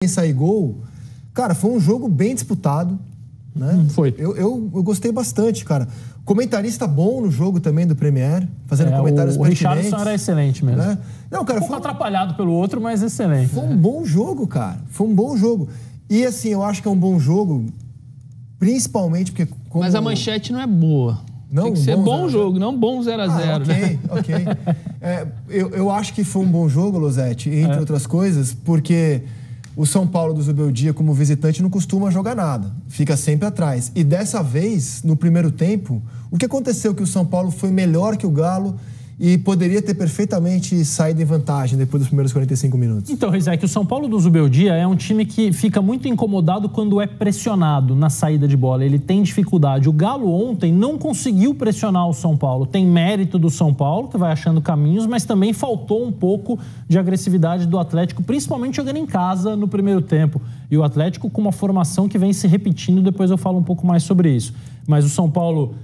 sair gol, cara, foi um jogo bem disputado, né? Foi. Eu gostei bastante, cara. Comentarista bom no jogo também do Premier, fazendo comentários pertinentes. O Richarlison era excelente mesmo. Né? Não, cara, um pouco atrapalhado pelo outro, mas excelente. Foi um bom jogo, cara. Foi um bom jogo. E assim, eu acho que é um bom jogo, principalmente porque... Mas a manchete não é boa. Não, tem que ser bom jogo, não bom 0x0. Ok. Eu acho que foi um bom jogo, Losetti, entre outras coisas, porque o São Paulo do Zubeldia, como visitante, não costuma jogar nada. Fica sempre atrás. E dessa vez, no primeiro tempo, o que aconteceu que o São Paulo foi melhor que o Galo e poderia ter perfeitamente saído em vantagem depois dos primeiros 45 minutos. Então, Rizek, o São Paulo do Zubeldia é um time que fica muito incomodado quando é pressionado na saída de bola. Ele tem dificuldade. O Galo ontem não conseguiu pressionar o São Paulo. Tem mérito do São Paulo, que vai achando caminhos, mas também faltou um pouco de agressividade do Atlético, principalmente jogando em casa no primeiro tempo. E o Atlético com uma formação que vem se repetindo, depois eu falo um pouco mais sobre isso. Mas o São Paulo,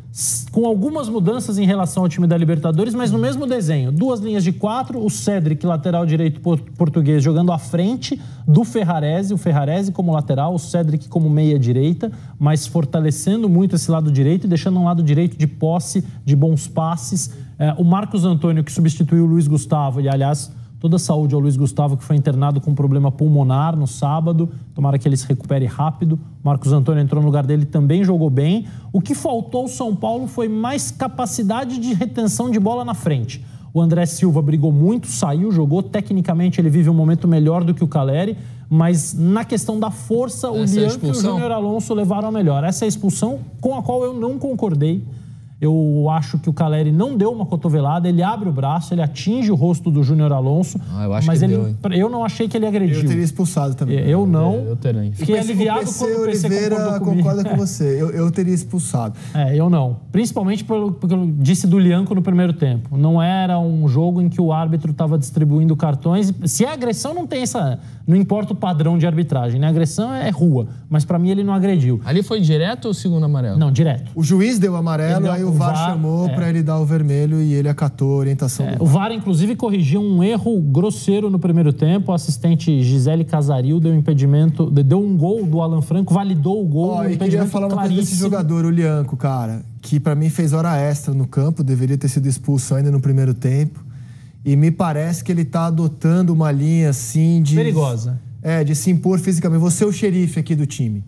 com algumas mudanças em relação ao time da Libertadores, mas no mesmo desenho. 2 linhas de 4, o Cédric, lateral direito português, jogando à frente do Ferrarese, o Ferrarese como lateral, o Cédric como meia direita, mas fortalecendo muito esse lado direito e deixando um lado direito de posse, de bons passes. O Marcos Antônio, que substituiu o Luiz Gustavo, e aliás... Toda a saúde ao Luiz Gustavo, que foi internado com problema pulmonar no sábado. Tomara que ele se recupere rápido. Marcos Antônio entrou no lugar dele, também jogou bem. O que faltou ao São Paulo foi mais capacidade de retenção de bola na frente. O André Silva brigou muito, saiu, jogou. Tecnicamente, ele vive um momento melhor do que o Caleri. Mas na questão da força, o Lianco e o Júnior Alonso levaram a melhor. Essa é a expulsão com a qual eu não concordei. Eu acho que o Caleri não deu uma cotovelada, ele abre o braço, ele atinge o rosto do Júnior Alonso, mas eu não achei que ele agrediu. Eu teria expulsado também. Eu não. Eu também. Fiquei aliviado quando o PC Oliveira concorda com você. Eu teria expulsado. Eu não. Principalmente porque eu disse do Lianco no primeiro tempo. Não era um jogo em que o árbitro estava distribuindo cartões. Se é agressão, não tem essa... Não importa o padrão de arbitragem, né? Agressão é rua, mas pra mim ele não agrediu. Ali foi direto ou segundo amarelo? Não, direto. O juiz deu amarelo, aí o VAR chamou pra ele dar o vermelho e ele acatou a orientação do VAR. O VAR, inclusive, corrigiu um erro grosseiro no primeiro tempo. O assistente Gisele Casaril deu impedimento, deu um gol do Alan Franco, validou o gol. Eu queria falar uma coisa desse jogador, o Lianco, cara, que pra mim fez hora extra no campo, deveria ter sido expulso ainda no primeiro tempo. E me parece que ele tá adotando uma linha, assim, de... perigosa. De se impor fisicamente. Vou ser o xerife aqui do time.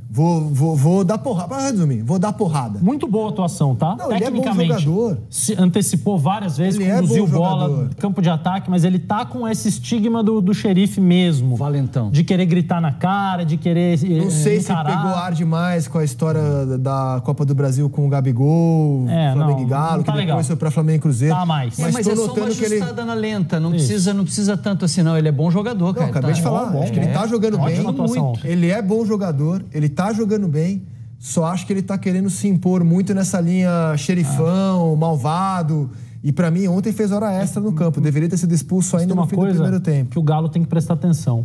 Vou dar porrada. Para resumir, vou dar porrada. Muito boa atuação, tá? Não, tecnicamente. Ele é bom jogador. Se antecipou várias vezes, conduziu bola, campo de ataque, mas ele tá com esse estigma do xerife mesmo. Valentão. De querer gritar na cara, de querer não sei encarar. Se pegou ar demais com a história da Copa do Brasil com o Gabigol, Flamengo e Galo, tá que legal. depois foi pra Flamengo e Cruzeiro. Tá mais. Mas é só uma ajustada na lenta. Não precisa tanto assim, não. Ele é bom jogador, cara. Não, acabei de falar. Acho que ele tá jogando bem. Ele é bom jogador, ele tá jogando bem. Só acho que ele tá querendo se impor muito nessa linha xerifão, malvado. E pra mim, ontem fez hora extra no campo. Deveria ter sido expulso ainda no fim do primeiro tempo. Que o Galo tem que prestar atenção.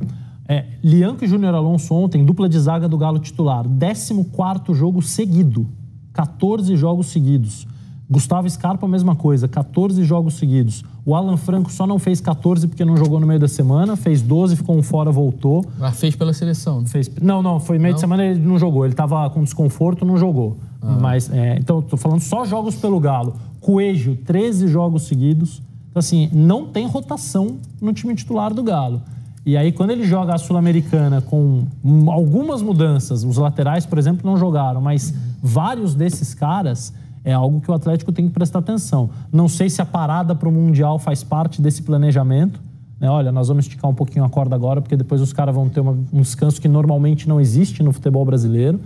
Lianco e Júnior Alonso ontem, dupla de zaga do Galo titular. 14º jogo seguido. 14 jogos seguidos. Gustavo Scarpa, a mesma coisa. 14 jogos seguidos. O Alan Franco só não fez 14 porque não jogou no meio da semana. Fez 12, ficou um fora, voltou. Mas fez pela seleção. Não, foi meio de semana, ele não jogou. Ele estava com desconforto, não jogou. Mas, então, tô falando só jogos pelo Galo. Coelho, 13 jogos seguidos. Então, assim, não tem rotação no time titular do Galo. E aí, quando ele joga a Sul-Americana com algumas mudanças, os laterais, por exemplo, não jogaram, mas vários desses caras... É algo que o Atlético tem que prestar atenção. Não sei se a parada para o Mundial faz parte desse planejamento. Olha, nós vamos esticar um pouquinho a corda agora, porque depois os caras vão ter um descanso que normalmente não existe no futebol brasileiro.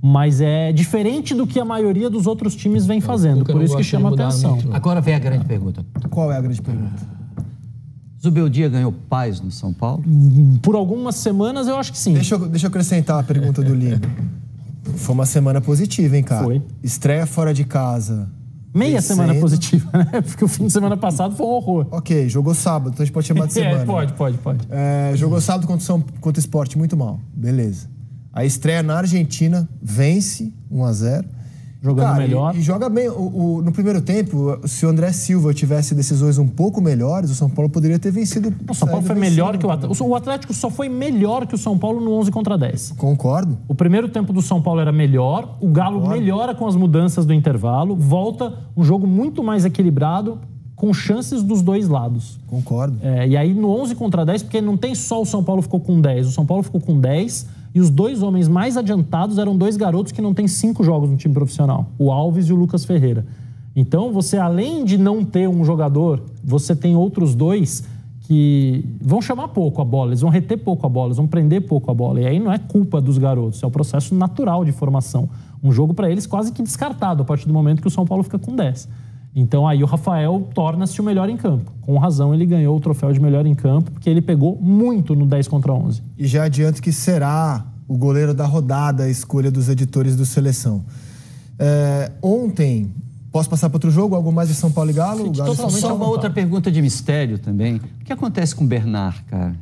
Mas é diferente do que a maioria dos outros times vem fazendo. Por isso que chama atenção. Agora vem a grande pergunta. Qual é a grande pergunta? Zubeldia ganhou paz no São Paulo? Por algumas semanas, eu acho que sim. Deixa eu acrescentar a pergunta do Lino. Foi uma semana positiva, hein, cara? Foi. Estreia fora de casa. Meia semana positiva, né? Porque o fim de semana passado foi um horror. Ok, jogou sábado, então a gente pode chamar de semana. Pode. Jogou sábado contra o Sport, muito mal. Beleza. A estreia na Argentina, vence 1-0. jogando melhor. E joga bem. No primeiro tempo, se o André Silva tivesse decisões um pouco melhores, o São Paulo poderia ter vencido. O São Paulo foi melhor que o Atlético. O Atlético só foi melhor que o São Paulo no 11 contra 10. Concordo. O primeiro tempo do São Paulo era melhor, o Galo melhora com as mudanças do intervalo, volta um jogo muito mais equilibrado, com chances dos dois lados. Concordo. E aí no 11 contra 10, porque não tem só o São Paulo ficou com 10, o São Paulo ficou com 10 e os dois homens mais adiantados eram dois garotos que não têm 5 jogos no time profissional, o Alves e o Lucas Ferreira. Então você, além de não ter um jogador, você tem outros dois que vão chamar pouco a bola, eles vão reter pouco a bola, eles vão prender pouco a bola. E aí não é culpa dos garotos, é o processo natural de formação. Um jogo para eles quase que descartado a partir do momento que o São Paulo fica com 10. Então aí o Rafael torna-se o melhor em campo. Com razão ele ganhou o troféu de melhor em campo, porque ele pegou muito no 10 contra 11. E já adianto que será o goleiro da rodada a escolha dos editores do Seleção. Ontem, posso passar para outro jogo? Algo mais de São Paulo e Galo? O Galo Só uma outra pergunta de mistério também. O que acontece com o Bernard, cara?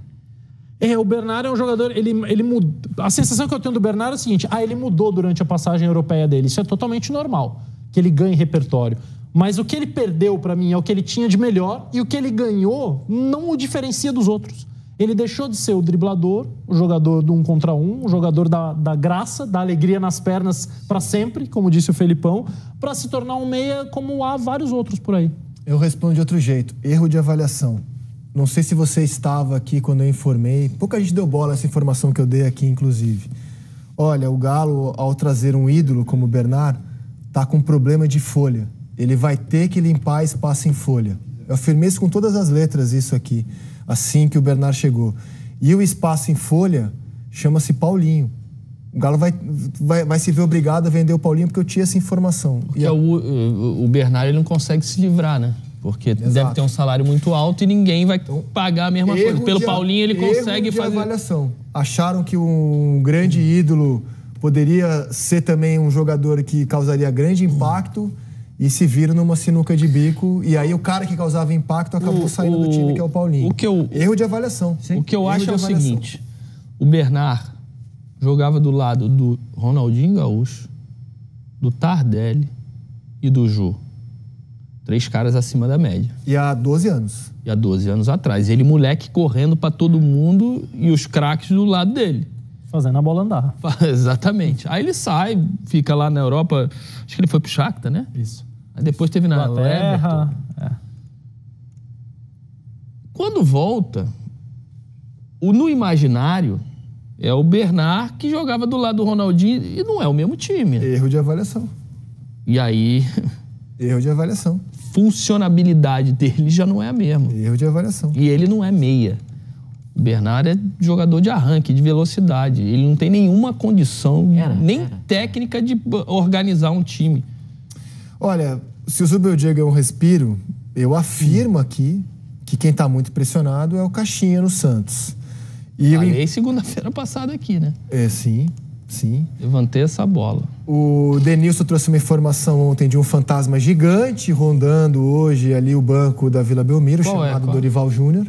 O Bernard é um jogador, ele mudou. A sensação que eu tenho do Bernard é a seguinte: ele mudou durante a passagem europeia dele. Isso é totalmente normal, que ele ganhe repertório. Mas o que ele perdeu para mim é o que ele tinha de melhor, e o que ele ganhou não o diferencia dos outros. Ele deixou de ser o driblador, o jogador do 1 contra 1, o jogador da graça, da alegria nas pernas para sempre, como disse o Felipão, para se tornar um meia como há vários outros por aí. Eu respondo de outro jeito. Erro de avaliação. Não sei se você estava aqui quando eu informei. Pouca gente deu bola a essa informação que eu dei aqui, inclusive. Olha, o Galo, ao trazer um ídolo como o Bernard, tá com problema de folha. Ele vai ter que limpar espaço em folha. Eu afirmei isso com todas as letras, isso aqui, assim que o Bernard chegou. E o espaço em folha chama-se Paulinho. O Galo vai se ver obrigado a vender o Paulinho porque eu tinha essa informação. Porque o Bernard ele não consegue se livrar, né? Porque deve ter um salário muito alto e ninguém vai pagar a mesma coisa. Pelo Paulinho ele consegue fazer... avaliação. Acharam que um grande ídolo poderia ser também um jogador que causaria grande impacto... E se viram numa sinuca de bico. E aí o cara que causava impacto acabou saindo do time, que é o Paulinho. Erro de avaliação. O que eu acho é o seguinte. O Bernard jogava do lado do Ronaldinho Gaúcho, do Tardelli e do Jô. 3 caras acima da média. E há 12 anos. E há 12 anos atrás. Ele, moleque, correndo pra todo mundo e os craques do lado dele. Fazendo a bola andar. Exatamente. Aí ele sai, fica lá na Europa. Acho que ele foi pro Shakhtar, né? Isso. Aí depois teve na Everton. Quando volta, no imaginário, é o Bernard que jogava do lado do Ronaldinho e não é o mesmo time. Erro de avaliação. E aí... Erro de avaliação. Funcionabilidade dele já não é a mesma. Erro de avaliação. E ele não é meia. O Bernard é jogador de arranque, de velocidade. Ele não tem nenhuma condição, nem técnica de organizar um time. Olha, se o Zubeldia ganhou um respiro, eu afirmo aqui que quem está muito pressionado é o Caixinha no Santos. Falei segunda-feira passada aqui, né? Sim. Levantei essa bola. O Denilson trouxe uma informação ontem de um fantasma gigante rondando hoje ali o banco da Vila Belmiro, chamado Dorival Júnior.